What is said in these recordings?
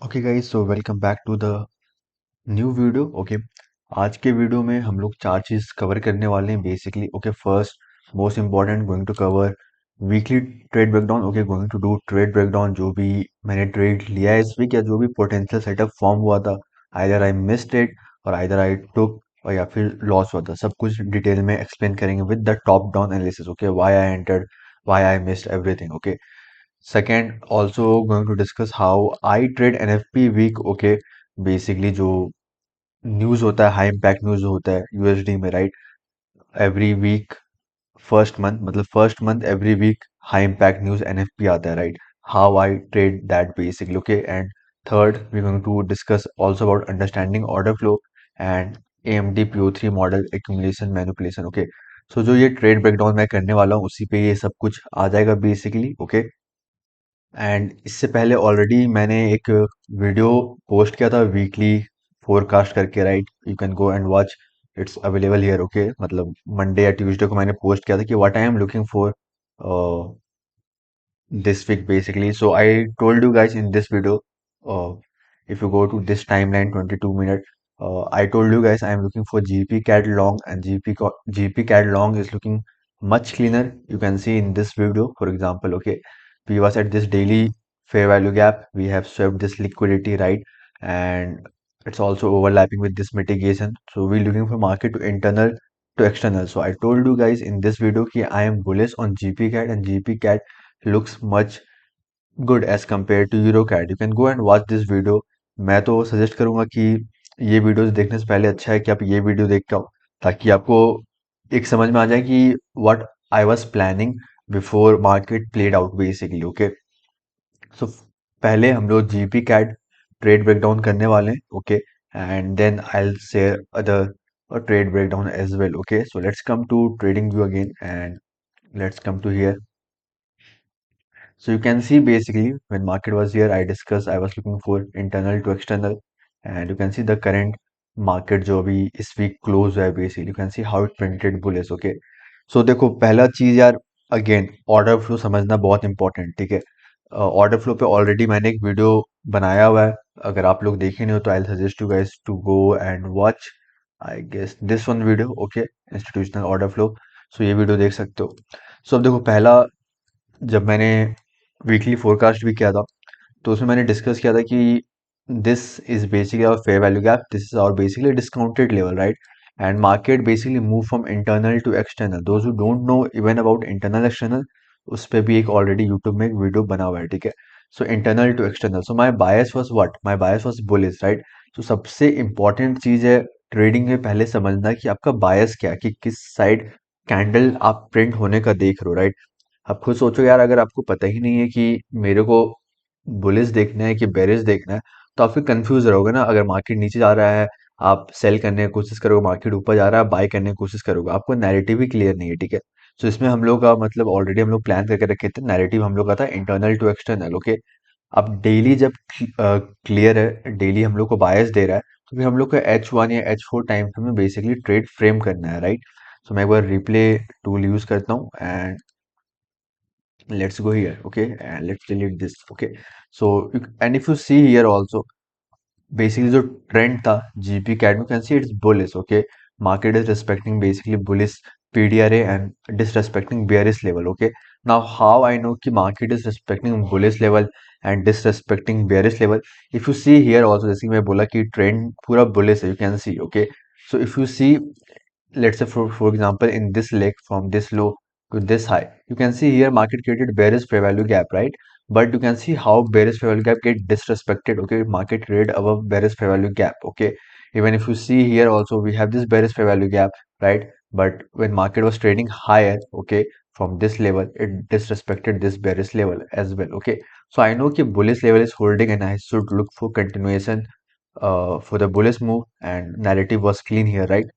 Okay guys, so welcome back to the new video. Okay, आज के video में हम लोग चार चीज कवर करने वाले हैं basically. Okay, first most important going to cover weekly trade breakdown. Okay, going to do trade breakdown, जो भी मैंने ट्रेड लिया है इस वीक या जो भी पोटेंशियल सेटअप फॉर्म हुआ था, आइदर आई मिस्ड इट और आइदर आई टुक, और या फिर लॉस हुआ था, सब कुछ डिटेल में एक्सप्लेन करेंगे with the top down analysis. Okay, why I entered, why I missed everything. Okay, second also going to discuss how I trade NFP week। Okay, basically जो न्यूज़ होता है, हाई इम्पैक्ट न्यूज़ होता है USD में, right? Every week first month, मतलब first month every week high impact news NFP आता है, right? How I trade that basically. Okay, and third we going to discuss also about understanding order flow and AMD PO3 model accumulation manipulation. Okay, so जो ये trade breakdown मैं करने वाला हूँ उसी पे ये सब कुछ आ जाएगा बेसिकली। ओके, एंड इससे पहले ऑलरेडी मैंने एक वीडियो पोस्ट किया था वीकली फोरकास्ट करके, right? You can go and watch, it's available here. Okay, मतलब मंडे या ट्यूसडे को मैंने पोस्ट किया था कि what I am looking for this week basically. So I told you guys in this video, if you go to this timeline 22 minute, I told you guys I am looking for GP CAD long, and GP CAD long is looking much cleaner. You can see in this video, for example. Okay, we was at this daily fair value gap, we have swept this liquidity, right? And it's also overlapping with this mitigation, so we're looking for market to internal to external. So I told you guys in this video कि I am bullish on GP CAD, and GP CAD looks much good as compared to EuroCAD. You can go and watch this video. मैं तो suggest करूंगा कि ये videos देखने से पहले अच्छा है कि आप ये वीडियो देख के आओ, ताकि आपको एक समझ में आ जाए कि what I was planning before market played out basically. Okay, so पहले हम लोग जीपी कैड ट्रेड ब्रेकडाउन करने वाले हैं। Okay, and then I will share other trade breakdown as well. Okay, so let's come to trading view again and let's come to here. So you can see basically when market was here, I discussed I was looking for internal to external, and you can see the current market जो अभी इस week close हुआ है basically. You can see how it printed bullish. Okay, so देखो पहला चीज यार, again order flow समझना बहुत इंपॉर्टेंट, ठीक है? ऑर्डर फ्लो पे ऑलरेडी मैंने एक वीडियो बनाया हुआ है, अगर आप लोग देखे नहीं हो तो I suggest you guys to go and watch, I guess this one video. Okay, institutional order flow, so ये वीडियो देख सकते हो। सो अब देखो, पहला जब मैंने वीकली फोरकास्ट भी किया था तो उसमें मैंने डिस्कस किया था कि this is basically our fair value gap, this is our basically discounted level, right? And market basically move from internal to external. Those who don't know even about internal external, उस पे भी एक already YouTube में एक video बना हुआ है, ठीक है? So internal to external, so my bias was what, my bias was bullish, right? तो सबसे इंपॉर्टेंट चीज है ट्रेडिंग में पहले समझना कि आपका बायस क्या है, कि किस साइड कैंडल आप प्रिंट होने का देख रहे हो, राइट? आप खुद सोचो यार, अगर आपको पता ही नहीं है कि मेरे को बुलिश देखना है कि बेरिश देखना है, तो आप फिर कंफ्यूज रहोगे ना। अगर मार्केट नीचे जा रहा है, आप सेल करने की कोशिश करोगे, मार्केट ऊपर जा रहा है, बाय करने की कोशिश करोगे, आपको नैरेटिव ही क्लियर नहीं है, ठीक है? तो इसमें हम लोग का मतलब ऑलरेडी हम लोग प्लान करके रखे थे, नैरेटिव हम लोग का था इंटरनल टू एक्सटर्नल। ओके, अब डेली जब क्लियर है, डेली हम लोग को बायस दे रहा है, तो फिर हम लोग को H1 या H4 टाइम फ्रेम में बेसिकली ट्रेड फ्रेम करना है, राइट? सो मैं एक बार रिप्ले टूल यूज करता हूँ and let's go here. Okay, and let's delete this. Okay, so and if you see here also, basically जो trend था GP CAD में, can see it's bullish. Okay, market is respecting basically bullish PDRA and disrespecting bearish level. Okay, now how I know कि market is respecting bullish level and disrespecting bearish level? If you see here also, जैसे कि मैं बोला कि trend पूरा bullish है, you can see. Okay, so if you see, let's say for example in this leg from this low to this high, you can see here market created bearish fair value gap, right? But you can see how bearish fair value gap get disrespected. Okay, market traded above bearish fair value gap. Okay, even if you see here also, we have this bearish fair value gap, right? But when market was trading higher, okay, from this level, it disrespected this bearish level as well. Okay, so I know कि bullish level is holding and I should look for continuation for the bullish move, and narrative was clean here, right?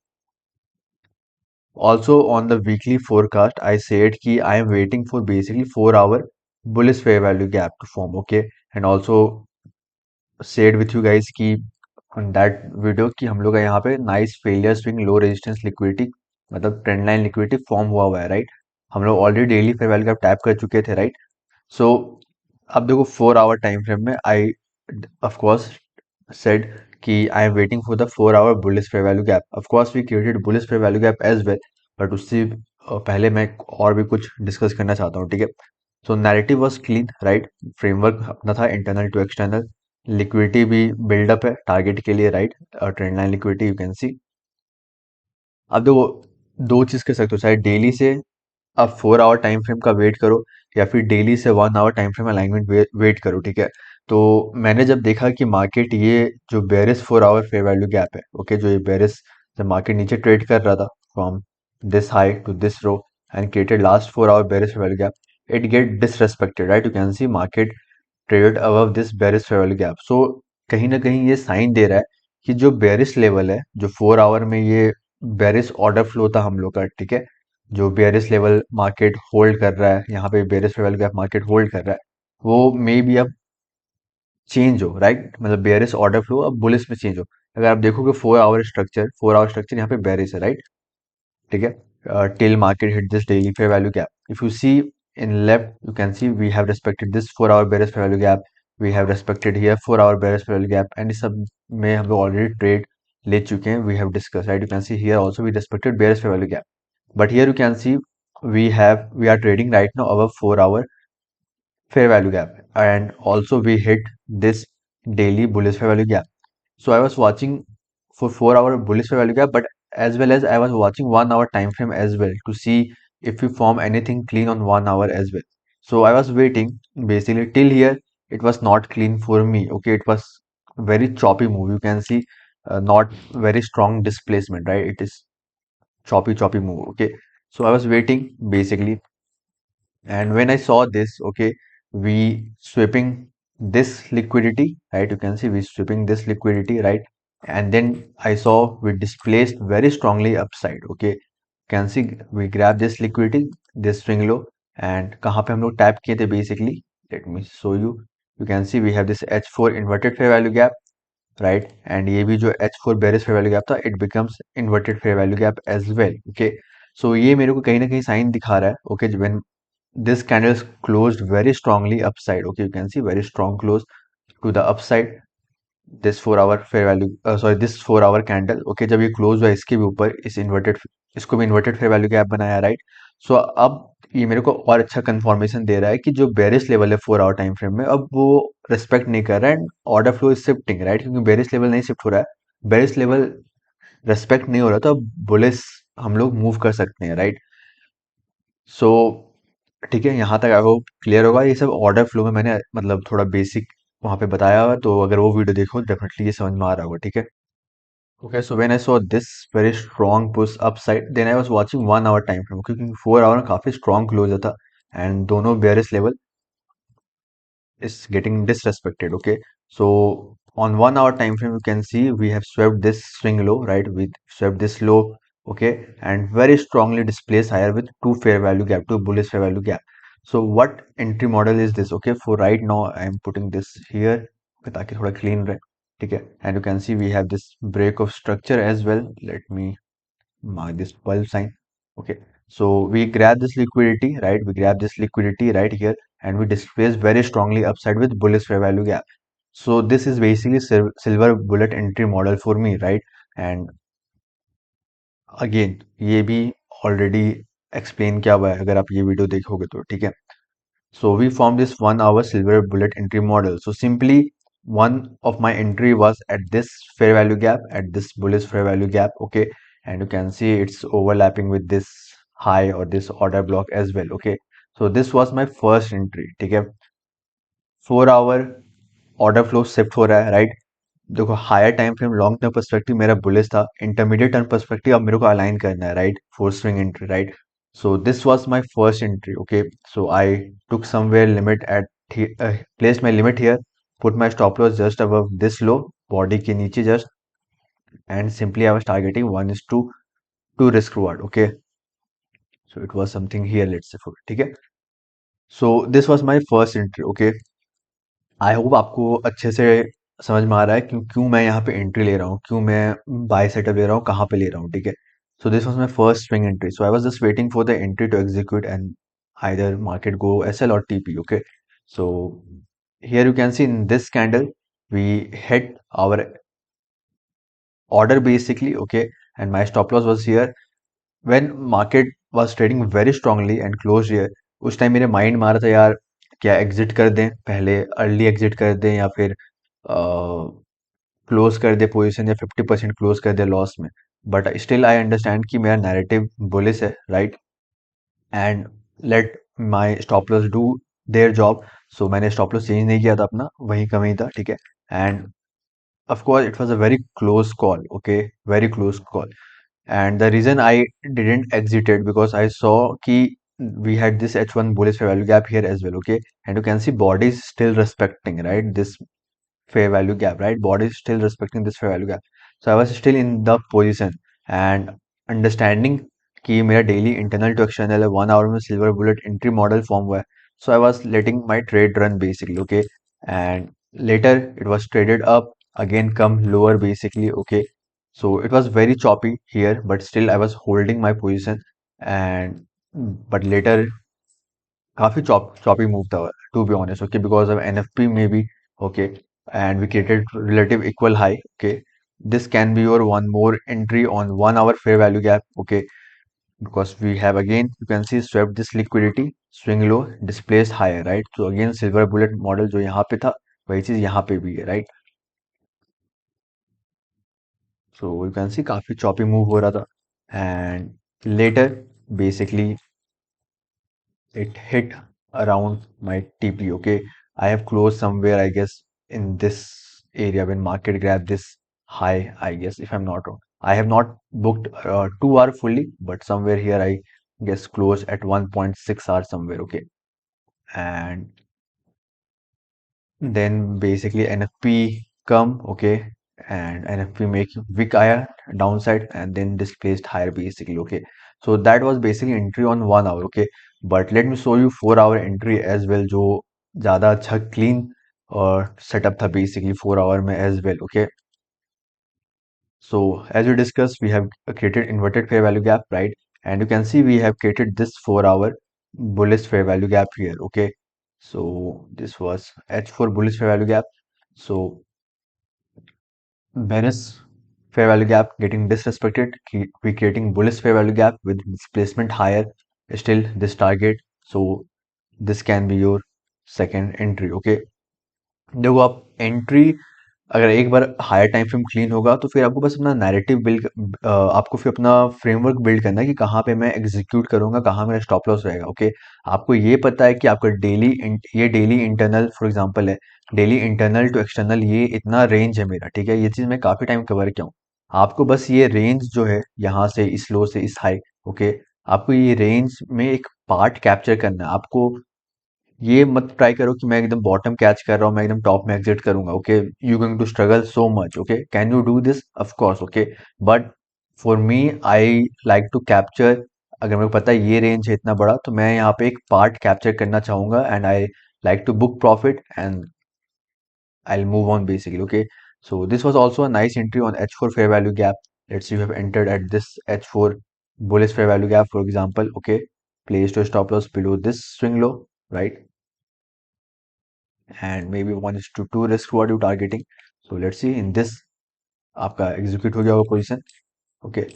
Also on the weekly forecast, I said कि I am waiting for basically 4 hour bullish fair value gap to form. Okay, and also said with you guys कि on that video कि हम लोग का यहाँ पे nice failure swing low resistance liquidity, मतलब trend line liquidity form हुआ है, राइट? हम लोग already daily fair value gap tap कर चुके थे, राइट? सो अब देखो 4 आवर टाइम फ्रेम में आई of course said कि I am waiting for the 4 hour bullish fair value gap. Of course we created bullish fair value gap as well, but उससे पहले मैं और भी कुछ डिस्कस करना चाहता हूँ, ठीक है। So narrative was clean, right. Framework अपना था इंटरनल टू एक्सटर्नल। लिक्विडिटी भी बिल्डअप है टारगेट के लिए, right. Trend line liquidity you can see. अब देखो, दो चीज कर सकते हो, चाहे डेली से आप 4 आवर टाइम फ्रेम का वेट करो, या फिर डेली से 1 hour time frame alignment wait करो, ठीक है। तो मैंने जब देखा कि मार्केट ये जो bearish 4 hour fair value gap है, ओके, जो ये बेरिस जब मार्केट नीचे ट्रेड कर रहा था from this high to this low and created last 4 hour bearish fair value gap, it get disrespected, right. You can see market traded above this bearish fair value gap. So कहीं ना कहीं ये sign दे रहा है कि जो berries level है, जो 4 आवर में ये बेरिस ऑर्डर फ्लो था हम लोग का, ठीक है, जो बेयरिश लेवल मार्केट होल्ड कर रहा है, यहाँ पे bearish level gap market hold कर रहा है, वो मे बी अब चेंज हो, राइट। मतलब बेयरिश ऑर्डर फ्लो अब बुलिश में चेंज हो। अगर आप देखोगे 4 आवर स्ट्रक्चर यहाँ पे बेयरिश है, राइट, ठीक है। Till market hit this daily fair value gap, if you see in left you can see we have respected this 4 hour bearish fair value gap, we have respected here 4 hour bearish fair value gap, and इस सब में हम लोग already trade ले चुके हैं, we have discuss, right. You can see here also we respected bearish fair value gap, but here you can see we are trading right now above 4 hour fair value gap, and also we hit this daily bullish fair value gap. So I was watching for 4 hour bullish fair value gap, but as well as I was watching 1 hour time frame as well to see if we form anything clean on 1 hour as well. So I was waiting basically till here. It was not clean for me, okay. It was very choppy move, you can see, not very strong displacement, right. It is choppy move, okay. So I was waiting basically, and when I saw this, okay, we sweeping this liquidity, right. You can see we sweeping this liquidity, right. And then I saw we displaced very strongly upside, okay. Can see we grab this liquidity, this swing low, and कहाँ पे हम लोग tap किए थे basically, let me show you. You can see we have this H4 inverted fair value gap, right, and ये भी जो H4 bearish fair value gap था, it becomes inverted fair value gap as well, okay. So ये मेरे को कहीं ना कहीं साइन दिखा रहा है, okay, when this candle closed very strongly upside, okay, you can see very strong close to the upside, this 4 hour fair value sorry this 4 hour candle, okay, जब ये क्लोज हुआ इसके भी ऊपर इस इन्वर्टेड, इसको भी इन्वर्टेड फेयर वैल्यू गैप बनाया, राइट। सो अब ये मेरे को और अच्छा कंफर्मेशन दे रहा है कि जो बेरिश लेवल है 4 आवर टाइम फ्रेम में, अब वो रिस्पेक्ट नहीं कर रहा है, and order flow is shifting, right, क्योंकि बेरिश लेवल नहीं शिफ्ट हो रहा है, बेरिश लेवल रेस्पेक्ट नहीं हो रहा, तो अब बुलिस हम लोग मूव कर सकते हैं, राइट। सो ठीक है, यहाँ तक आई होप क्लियर होगा। ये सब ऑर्डर फ्लो में मैंने मतलब थोड़ा बेसिक वहाँ पे बताया हुआ है, तो अगर वो वीडियो देखो डेफिनेटली ये समझ में आ रहा होगा, ठीक है। Okay, so when I saw this very strong push upside, then I was watching 1 hour time frame, क्योंकि 4 आवर में काफी strong close था, and दोनों bearish level is getting disrespected. Okay, so on 1 hour time frame, you can see we have swept this swing low, right? We swept this low, okay, and very strongly displaced higher with two fair value gap, two bullish fair value gap. So what entry model is this? Okay, for right now, I am putting this here ताकि थोड़ा clean रहे, ठीक है। And you can see we have this break of structure as well. Let me mark this bulb sign, okay. So we grab this liquidity, right, we grab this liquidity right here, and we displace very strongly upside with bullish fair value gap. So this is basically silver bullet entry model for me, right. And again ये भी already explain किया हुआ है अगर आप ये video देखोगे तो, ठीक है। So we formed this 1 hour silver bullet entry model. So simply one of my entry was at this fair value gap, at this bullish fair value gap, okay, and you can see it's overlapping with this high or this order block as well, okay. So this was my first entry, ठीक है। 4 our order flow shift हो रहा है, right. देखो higher time frame long term perspective मेरा bullish था, intermediate term perspective अब मेरे को अलाइन करना है, right, for swing entry, right. So this was my first entry, okay. So I took somewhere limit at place my limit here, put my stop loss just above this low, body के नीचे just, and simply I was targeting 1:2 risk reward, okay. So it was something here, let's say, ठीक है। So this was my first entry, okay. I hope आपको अच्छे से समझ में आ रहा है क्यों क्यों मैं यहाँ पे एंट्री ले रहा हूँ, क्यों मैं बाय सेटअप ले रहा हूँ, कहाँ पे ले रहा हूँ, ठीक है। So this was my first swing entry, so I was just waiting for the entry to execute and either market go SL or TP, okay. So here you can see in this candle we hit our order basically, okay, and my stop loss was here when market was trading very strongly and closed here. उस time मेरे mind मारा था यार, क्या exit कर दें, पहले early exit कर दें या फिर क्लोज कर दे पोजीशन या 50% क्लोज कर दे लॉस में. बट स्टिल आई अंडरस्टैंड कि मेरा नैरेटिव बुलिश है, right, and let my stop loss do their job. So मैंने स्टॉप लॉस चेंज नहीं किया था अपना, वहीं का वहीं था, ठीक है. And of course it was a very close call, okay, very close call. And the reason I didn't exit it because I saw ki we had this H1 bullish fair value gap here as well, okay, and you can see body is still respecting, right, this fair value gap, right, body is still respecting this fair value gap. So I was still in the position and understanding कि मेरा daily internal to external है, 1 hour में silver bullet entry model form हुआ है. So I was letting my trade run basically, okay, and later it was traded up, again come lower basically, okay. So it was very choppy here but still I was holding my position. And but later काफी choppy move था, to be honest, okay, because of NFP maybe, okay, and we created relative equal high, okay. This can be your one more entry on 1 hour fair value gap, okay, because we have again you can see swept this liquidity, swing low, displaced higher, right. So again silver bullet model जो यहाँ पे था वही चीज यहाँ पे भी है, right. So you can see काफी choppy move हो रहा था. And later basically it hit around my TP, okay. I have closed somewhere I guess in this area when market grabbed this high, I guess, if I'm not wrong. I have not booked 2 hour fully, but somewhere here I guess closed at 1.6 hours somewhere, okay. And then basically NFP come, okay, and NFP make wick higher downside and then displaced higher basically, okay. So that was basically entry on 1 hour, okay. But let me show you 4 hour entry as well जो ज़्यादा अच्छा clean और setup था basically 4 hour में as well, okay. So as we discussed, we have created inverted fair value gap, right? And you can see we have created this 4 hour bullish fair value gap here, okay? So this was H4 bullish fair value gap. So bearish fair value gap getting disrespected, we creating bullish fair value gap with displacement higher, still this target. So this can be your second entry, okay? देखो आप entry अगर एक बार higher time frame clean होगा तो फिर आपको बस अपना नैरेटिव बिल्ड, आपको फिर अपना फ्रेमवर्क बिल्ड करना है कि कहाँ पे मैं एग्जीक्यूट करूंगा, कहाँ मेरा स्टॉप लॉस रहेगा, ओके. आपको ये पता है कि आपका डेली, ये डेली इंटरनल फॉर एग्जांपल है, डेली इंटरनल टू एक्सटर्नल ये इतना रेंज है मेरा, ठीक है, ये चीज मैं काफी टाइम कवर किया हूँ. आपको बस ये रेंज जो है यहाँ से इस लो से इस हाई, ओके, आपको ये रेंज में एक पार्ट कैप्चर करना है. आपको ये मत ट्राई करो कि मैं एकदम बॉटम कैच कर रहा हूँ, मैं एकदम टॉप में एग्जिट करूंगा, okay. You going to struggle so much, okay. Can you do this? Of course, okay. But for me I like to capture, अगर मेरे को पता है ये रेंज है इतना बड़ा तो मैं यहाँ पे एक पार्ट कैप्चर करना चाहूंगा and I like to book profit and I'll move on basically, okay. So this was also a nice entry on H4 fair value gap. Let's say you have entered at this H4 bullish fair value gap, for example, okay. Place your stop loss below this swing low, right? And maybe 1:2 risk what you targeting. So let's see in this आपका execute हो गया होगा position, okay.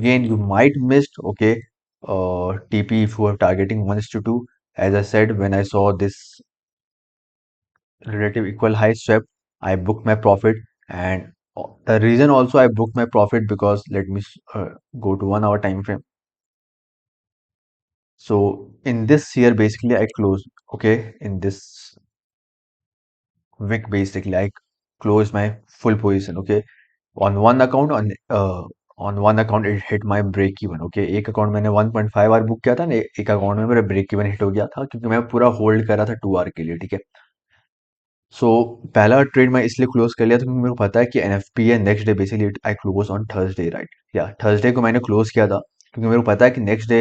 Again you might missed, okay, TP if you are targeting 1:2. As I said, when I saw this relative equal high swept, I booked my profit. And the reason also I booked my profit because let me go to 1 hour time frame. So in this here basically I closed, okay, in this wick basically I closed my full position, okay. On one account, on one account it hit my break even, okay. एक account मैंने 1.5 our book किया था ना, एक account में मेरा break even hit हो गया था क्योंकि मैं पूरा होल्ड कर रहा था 2 आवर के लिए, ठीक है. सो पहला ट्रेड मैं इसलिए क्लोज कर लिया था क्योंकि मेरे को पता है कि एनएफपी है next day basically I close on Thursday, right. या थर्सडे को मैंने क्लोज किया था क्योंकि मेरे को पता है कि नेक्स्ट डे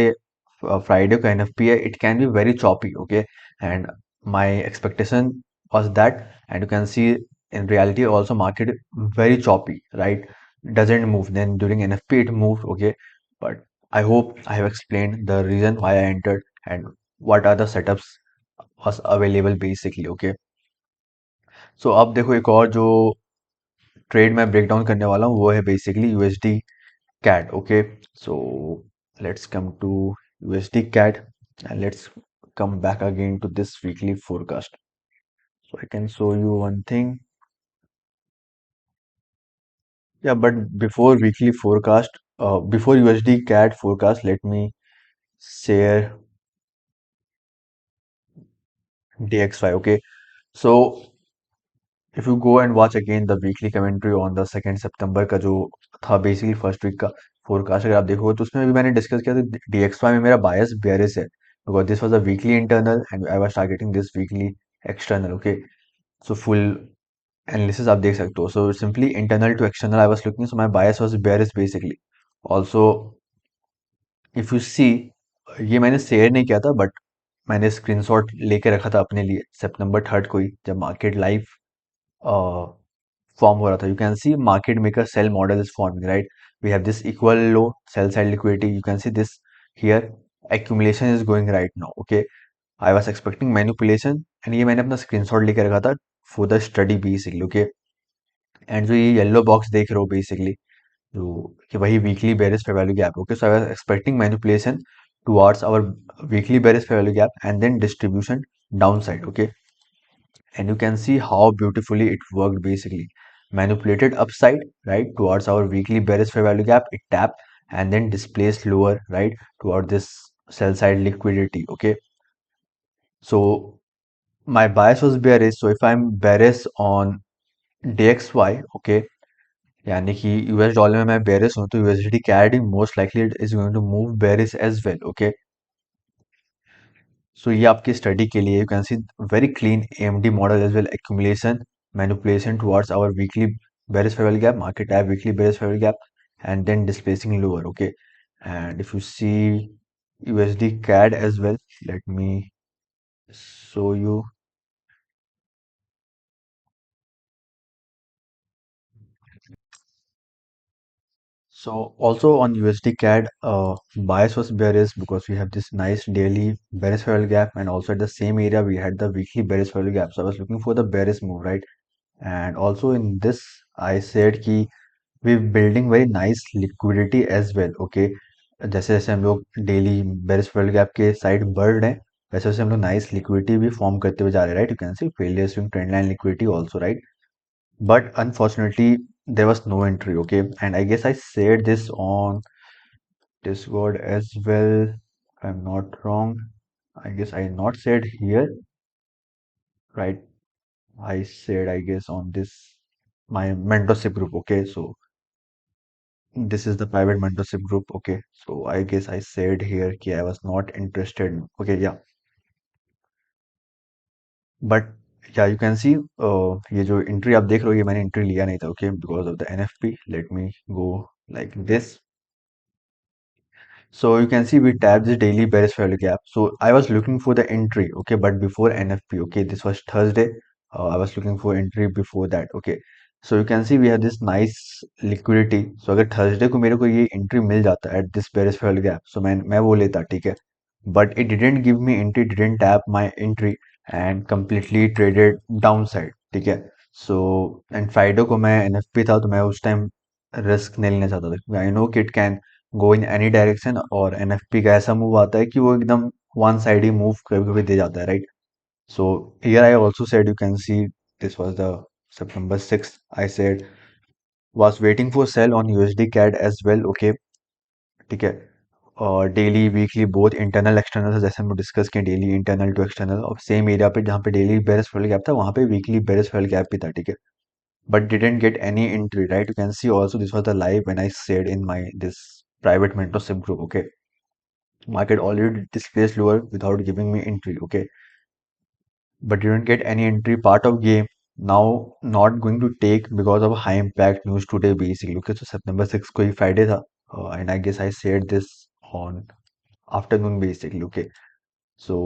फ्राइडे को एनएफपी है, it can be very choppy, okay. And my expectation was that and you can C in reality also market very choppy, right, doesn't move, then during NFP it moved, okay. But I hope I have explained the reason why I entered and what are the setups was available basically, okay. सो अब देखो एक और जो trade मैं break down करने वाला हूँ वो है basically USD CAD. Okay, so let's come to USD CAD and let's come back again to this weekly forecast. So I can show you one thing. Yeah, but before weekly forecast, before USD CAD forecast, let me share DXY. Okay, so if you go and watch again the weekly commentary on the 2nd September का जो था basically first week का forecast, अगर आप देखोगे तो उसमें भी मैंने डिस्कस किया था DXY में मेरा बायस बेयरिश है because this was a weekly internal and I was targeting this weekly external. Okay, so full analysis आप देख सकते हो। So simply internal to external I was looking, so my bias was bearish basically. Also if you see, ये मैंने share नहीं किया था but मैंने स्क्रीनशॉट लेके रखा था अपने लिए September 3rd को ही, जब मार्केट लाइव फॉर्म हो रहा था। You can see market maker sell model is forming, right? We have this equal low sell side liquidity, you can see this here accumulation is going right now. Okay, I was expecting manipulation and ये मैंने अपना screenshot लेके रखा था for the study basically. Okay, and जो ये yellow box देख रहे हो बेसिकली जो कि वही weekly bearish fair value gap. Okay, so I was expecting manipulation towards our weekly bearish fair value gap and then distribution downside. Okay, and you can see how beautifully it worked basically. Manipulated upside, right, towards our weekly bearish fair value gap, it tapped and then displaced lower, right, toward this sell side liquidity. Okay, so my bias was bearish, so if I'm bearish on DXY, okay, यानी कि US dollar में मैं bearish हूँ तो USD CAD most likely it is going to move bearish as well. Okay, so ये आपकी study के लिए, you can see very clean AMD model as well, accumulation manipulation towards our weekly bearish fair value gap, market app weekly bearish fair value gap, and then displacing lower. Okay, and if you see USD CAD as well, let me show you. So also on USD CAD, bias was bearish because we have this nice daily bearish fair value gap, and also at the same area we had the weekly bearish fair value gap. So I was looking for the bearish move, right? And also in this, I said कि we're building very nice liquidity as well. Okay, जैसे जैसे हम लोग daily bearish fail gap के side बढ़ रहे हैं वैसे वैसे हम लोग नाइस लिक्विडिटी भी फॉर्म करते हुए जा रहे हैं, right? You can see failure swing trend line liquidity also, right? But unfortunately there was no entry. Okay, and I guess I said this on Discord as well, if I'm not wrong. I guess I not said here, right? I said I guess on this my mentorship group. Okay, so this is the private mentorship group. Okay, so I guess I said here कि I was not interested. Okay, yeah, but yeah, you can see ये जो entry आप देख रहे हो ये मैंने entry लिया नहीं था. Okay, because of the NFP. Let me go like this. So you can see we tapped this daily bearish value gap. So I was looking for the entry, okay, but before NFP, okay, this was Thursday. I was looking for entry before that, okay. So you can see we have this nice liquidity. So अगर Thursday को मेरे को ये entry मिल जाता at this bearish value gap, so मैं वो लेता, ठीक है. But it didn't give me entry, didn't tap my entry and completely traded downside, ठीक है. So and Friday को मैं NFP था तो मैं उस टाइम रिस्क नहीं लेना चाहता था. आई नो कि it can go in any direction और एनएफपी का ऐसा मूव आता है कि वो एकदम वन साइड ही मूव कभी कभी दे जाता है, right? So here I also said, you can see this was the September 6th. I said was waiting for sell on USD CAD as well. Okay, ठीक है. और daily weekly both internal external से जैसे हम discuss किए, daily internal to external और same area पे जहाँ पे डेली बेरिश फेल गैप था वहाँ पे वीकली बेरिश फेल गैप भी था, ठीक है. But didn't get any entry, right? You can see also this was the live when I said in my this private mentorship group. Okay, market already displaced lower without giving me entry. Okay, but didn't get any entry. Part of game now not going to take because of high impact news today basically. Okay, so September 6th को ही Friday था, and I guess I said this on afternoon basically. Okay, so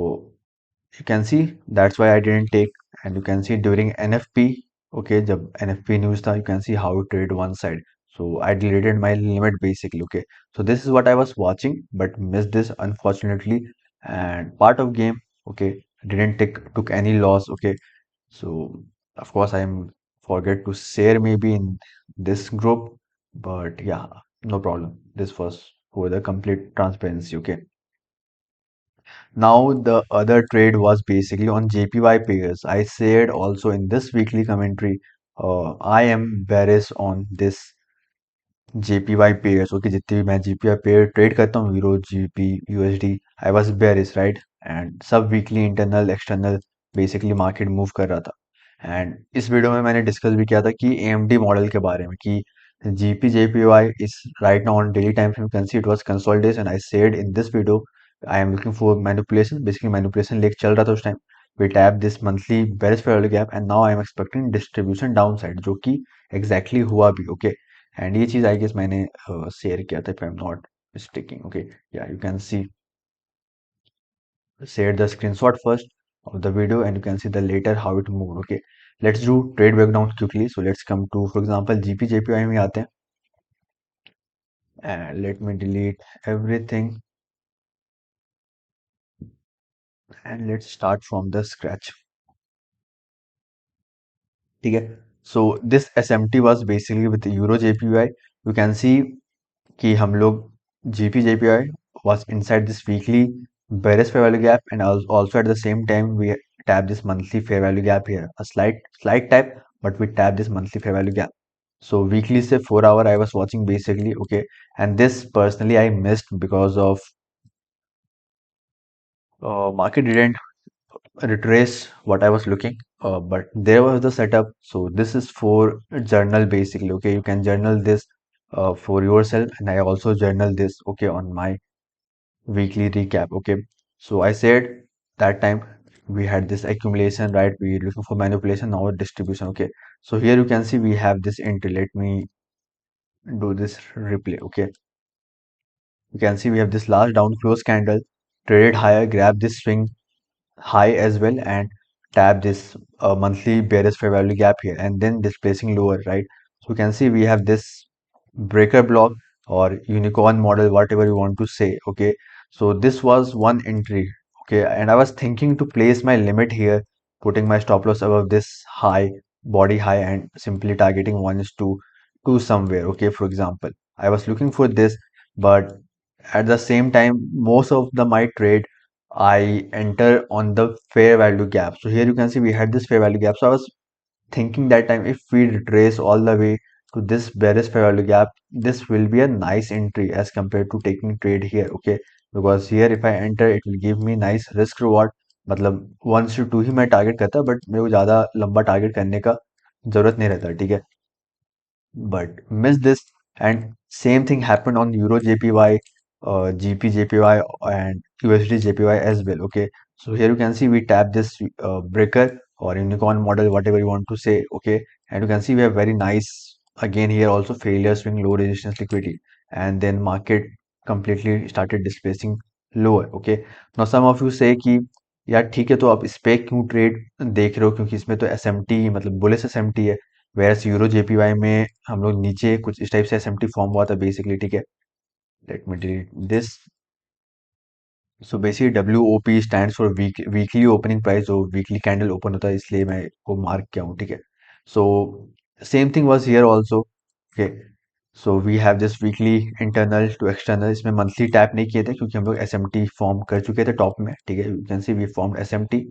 you can see that's why I didn't take. And you can see during NFP, okay, जब NFP news था, you can see how it traded one side. So I deleted my limit basically. Okay, so this is what I was watching but missed this unfortunately, and part of game. Okay, didn't take took any loss. Okay, so Of course, I'm forget to share maybe in this group, but yeah, no problem. This was for the complete transparency. Okay. Now the other trade was basically on JPY pairs. I said also in this weekly commentary, I am bearish on this JPY pairs. Okay, जितने भी मैं JPY pair trade करता हूँ, euro GP USD, I was bearish right, and सब weekly internal external basically market move कर रहा था। And इस वीडियो में मैंने डिस्कस भी किया था कि एएमडी मॉडल के बारे में कि GP JPY is right now on daily time frame, can see it was consolidation. I said in this video I am looking for manipulation, basically manipulation leg चल रहा था उस time. We tap this monthly bearish fair gap and now I am expecting distribution down side, जो कि exactly हुआ भी। Okay, and ये चीज आई गेस मैंने शेयर किया था, if I am not mistaking. Okay, या you can see share the screenshot first of the video and you can see the later how it moved. Okay, let's do trade breakdown quickly. So let's come to, for example, GP JPY में आते हैं, and let me delete everything and let's start from the scratch. ठीक है, so this SMT was basically with Euro JPY. You can see कि हम लोग GP JPY was inside this weekly bearish fair value gap, and also at the same time we tap this monthly fair value gap here, a slight tap, but we tap this monthly fair value gap. So weekly say 4 hour I was watching basically. Okay, and this personally I missed because of market didn't retrace what I was looking, but there was the setup. So this is for journal basically. Okay, you can journal this for yourself, and I also journal this. Okay, on my weekly recap. Okay, so I said that time we had this accumulation, right? We looking for manipulation, now distribution. Okay, so here you can see we have this entry. Let me do this replay. Okay, you can see we have this last down close candle, traded higher, grab this swing high as well, and tap this monthly bearish fair value gap here, and then displacing lower, right? So you can see we have this breaker block or unicorn model, whatever you want to say. Okay, so this was one entry. Okay, and I was thinking to place my limit here, putting my stop loss above this high, body high, and simply targeting 1 is to 2 somewhere. Okay, for example, I was looking for this, but at the same time most of the my trade I enter on the fair value gap. So here you can see we had this fair value gap. So I was thinking that time if we retrace all the way to this bearish fair value gap, this will be a nice entry as compared to taking trade here. Okay, because here if I enter it will give me nice risk reward. मतलब 1 to 2 ही मैं target करता, but मेरे को ज़्यादा लंबा target करने का जरूरत नहीं रहता, ठीक है, but missed this. And same thing happened on Euro JPY, GP JPY, and USD JPY as well. Okay, so here you can see we tap this breaker or unicorn model, whatever you want to say. Okay, and you can see we have very nice again here also failure swing, low resistance liquidity, and then market completely started displacing lower. Okay, now some of you say कि यार ठीक है, तो आप इस पे क्यों trade देख रहे हो, क्योंकि इसमें तो SMT मतलब बुलिश SMT है, वेरस यूरो JPY में हम लोग नीचे कुछ इस टाइप से SMT फॉर्म हुआ था बेसिकली, ठीक है। Let me delete this. So basically WOP stands for weekly opening price, जो वीकली कैंडल ओपन होता है, इसलिए मैं को मार्क किया हूँ, ठीक है। So same thing was here also. Okay, so we have this weekly internal to external, इसमें मंथली टैप नहीं किए थे क्योंकि हम लोग SMT फॉर्म कर चुके थे टॉप में, ठीक है। You can see we form SMT,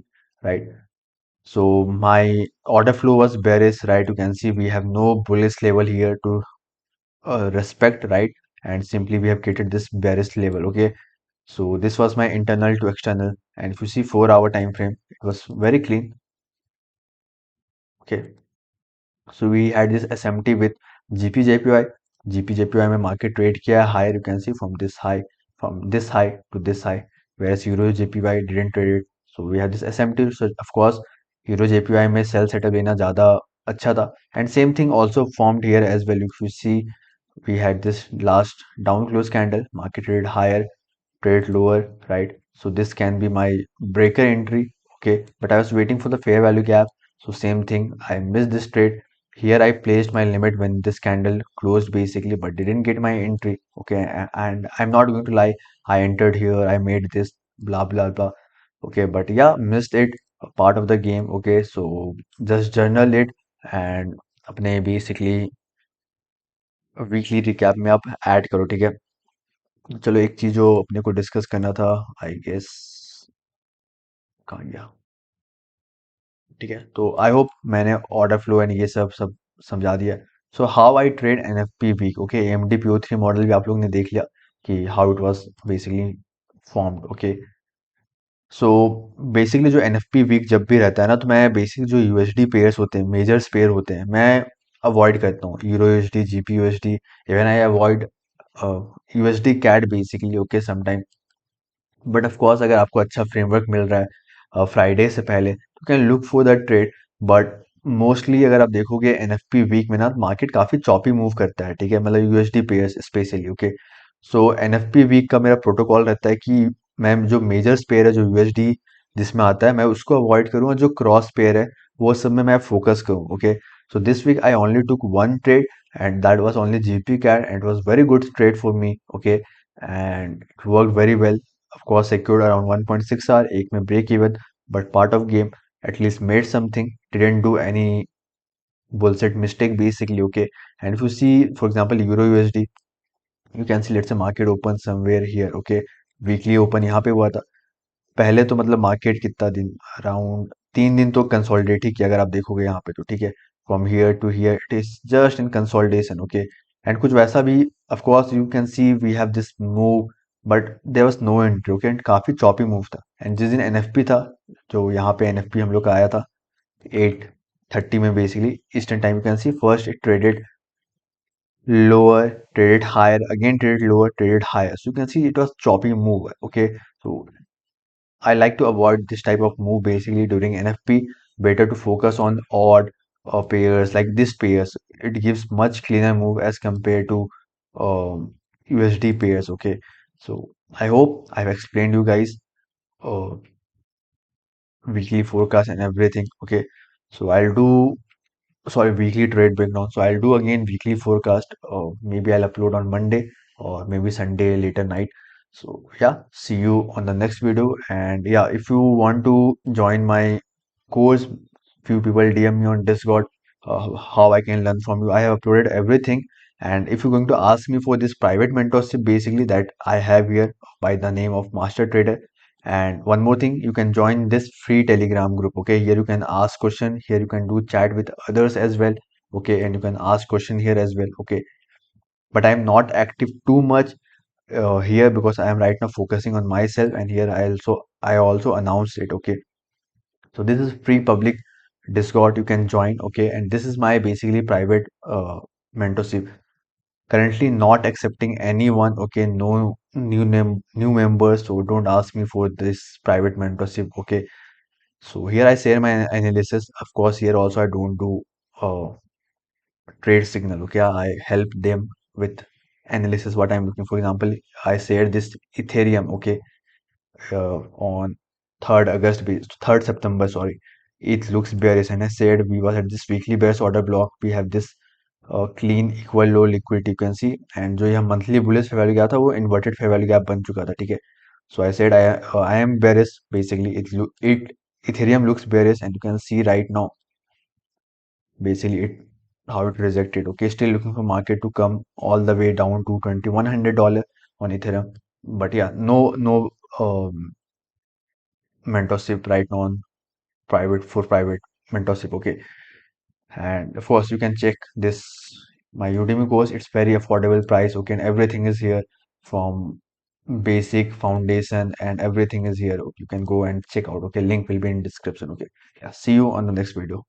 right. So my order flow was bearish, right? You can see we have no bullish level here to respect, right? And simply we have created this bearish level. Okay, so this was my internal to external, and if you see 4 hour time frame, it was very clean. Okay, so we had this SMT with GP JPY. GP JPY में market trade किया higher, you can see from this high to this high, whereas Euro JPY didn't trade it. So we have this SMT. So of course Euro JPY में sell setup लेना ज़्यादा अच्छा था, and same thing also formed here as well. If you see we had this last down close candle, market traded higher, trade lower, right? So this can be my breaker entry. Okay, but I was waiting for the fair value gap. So same thing, I missed this trade. Here I placed my limit when this candle closed basically, but didn't get my entry. Okay, and I'm not going to lie, I entered here, I made this, blah blah blah. Okay, but yeah, missed it. a part of the game. Okay, so just journal it and अपने basically weekly recap में आप add करो, ठीक है। चलो एक चीज जो अपने को डिस्कस करना था, आई गेस कहाँ गया, ठीक है। तो आई होप मैंने ऑर्डर फ्लो एंड ये सब सब समझा दिया। So how I trade NFP week, okay. AMD PO3 model भी आप लोग ने देख लिया कि how it was basically formed, okay. So basically जो एनएफपी वीक जब भी रहता है ना, तो मैं बेसिक जो यूएसडी पेयर्स होते हैं, मेजर्स पेयर होते हैं, मैं अवॉइड करता हूँ। Euro USD, GP USD, even I avoid USD CAD basically, okay, sometime. But of course अगर आपको अच्छा फ्रेमवर्क मिल रहा है फ्राइडे से पहले, तो can look for that trade. But mostly अगर आप देखोगे एनएफपी वीक में ना, मार्केट काफी चॉपी मूव करता है, ठीक है, मतलब यूएसडी पेयर्स स्पेशली, ओके। सो एनएफपी वीक का मेरा प्रोटोकॉल रहता है कि मैं जो मेजर पेयर है जो यूएसडी जिसमें आता है, मैं उसको अवॉइड करूँ, और जो क्रॉस पेयर है वो सब में मैं फोकस करूँ, okay. So this week I only took one trade and that was only GBP CAD and it was very good trade for me, okay. And it work very well. Of course, secured around 1.6 hour, एक में break even, but part of game, at least made something, didn't do any bullshit mistake basically, okay. And if you see, for example, Euro USD, you can see, let's say market open somewhere here, okay, weekly open यहाँ पे हुआ था। पहले तो मतलब market कितना दिन, around 3 दिन तो कंसोलिडेट ही किया अगर आप देखोगे यहाँ पे, तो ठीक है। From here to here it is just in consolidation, okay. And कुछ वैसा भी, of course you can see we have this move, but there was no entry, okay. And काफी चॉपी मूव था। एंड जिस दिन एनएफपी था, जो यहाँ पे एनएफपी हम लोग का आया था 8:30 में basically eastern time, you can C first it traded lower, traded higher, again traded lower, traded higher. So you can see it was choppy move. Okay, so I like to avoid this type of move basically during NFP. Better to focus on odd pairs like this pairs. It gives much cleaner move as compared to USD pairs. Okay, so I hope I've explained you guys uh, weekly forecast and everything. Okay, so I'll do, sorry, weekly trade breakdown. So I'll do again weekly forecast. Maybe I'll upload on Monday or maybe Sunday later night. So yeah, see you on the next video. And yeah, if you want to join my course, few people DM me on Discord how I can learn from you. I have uploaded everything. And if you're going to ask me for this private mentorship, basically that I have here by the name of Master Trader. And one more thing, you can join this free Telegram group. Okay, here you can ask question. Here you can do chat with others as well. Okay, and you can ask question here as well. Okay, but I'm not active too much here because I am right now focusing on myself. And here I also announced it. Okay, so this is free public Discord you can join. Okay, and this is my basically private mentorship. Currently not accepting anyone. Okay, no new members. So don't ask me for this private mentorship. Okay, so here I share my analysis. Of course, here also I don't do uh, trade signal. Okay, I help them with analysis what I'm looking for. Example, I shared this Ethereum. Okay, on 3rd August, 3rd September, sorry, it looks bearish, and I said we was at this weekly bearish order block. We have this clean equal low liquidity, you can see, and जो यहाँ monthly bullish fair value गया था वो inverted fair value gap बन चुका था, ठीक है। So I said I am bearish basically. It Ethereum looks bearish, and you can see right now basically it how it rejected. Okay, still looking for market to come all the way down to $2,100 on Ethereum. But yeah, no um, mentorship right now on private mentorship. Okay, and of course you can check this my Udemy course. It's very affordable price. Okay, and everything is here from basic foundation and everything is here. You can go and check out. Okay, link will be in description. Okay, yeah, see you on the next video.